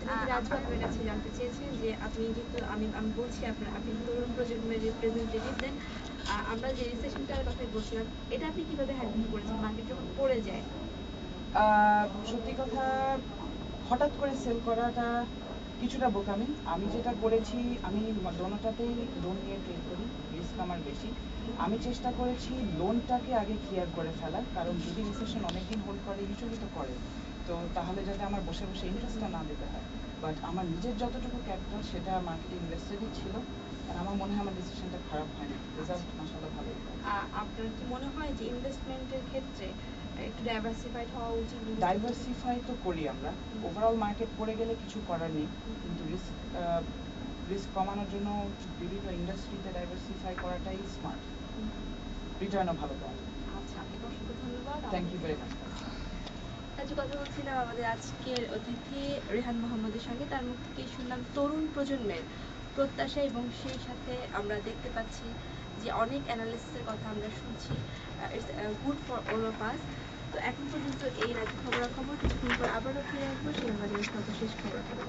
রাজু আপনার কাছে জানতে চেয়েছেন যে আপনি যেহেতু আমি বলছি আপনি তরুণ প্রজন্মের রিপ্রেজেন্টেটিভ, দেন আমরা যে রিসেশনটার কথাই বলছিলাম, এটা আপনি কিভাবে হ্যান্ডেল করেছেন মার্কেট যখন পড়ে যায়? সত্যি কথা, হঠাৎ করে সেল করাটা কিছুটা বোকামি। আমি যেটা করেছি, আমি দোনোটাতেই লোন নিয়ে ট্রেড করি, রিস্ক আমার বেশি। আমি চেষ্টা করেছি লোনটাকে আগে ক্লিয়ার করে ফেলার, কারণ যদি রিসেশন অনেকদিন হোল্ড করে, ইউজুয়ালি তো করে, তো তাহলে যাতে আমার বসে বসে ইন্টারেস্টটা না দিতে হয়। বাট আমার নিজের যতটুকু ক্যাপিটাল সেটা মার্কেটে ইনভেস্টেডই ছিল, আর আমার মনে হয় আমার ডিসিশনটা খারাপ হয়নি, রেজাল্ট মাশাআল্লাহ ভালোই। আপনার কি মনে হয় যে ইনভেস্টমেন্টের ক্ষেত্রে একটু ডাইভার্সিফাইড হওয়া উচিত? ডাইভার্সিফাই তো করি আমরা, ওভারঅল মার্কেট পড়ে গেলে কিছু করার নেই, কিন্তু রিস্ক কমানোর জন্য বিভিন্ন ইন্ডাস্ট্রিতে ডাইভার্সিফাই করাটাই স্মার্ট, রিটার্নও ভালো পাওয়া যায়। আচ্ছা, আপনাকে অসংখ্য ধন্যবাদ। Thank you very much. আজ কথা বলছিলাম আমাদের আজকের অতিথি রেহান মোহাম্মদের সঙ্গে। তার মুখ থেকে শুনলাম তরুণ প্রজন্মের প্রত্যাশা, এবং সেই সাথে আমরা দেখতে পাচ্ছি যে অনেক অ্যানালিসিসের কথা আমরা শুনছি। It's good for all of us. তো এখন পর্যন্ত এই রাজ্য খবরাখবর, কিছুক্ষণ পর আবারও ফিরে আসবো সেই আমাদের সর্বশেষ খবরাখবর।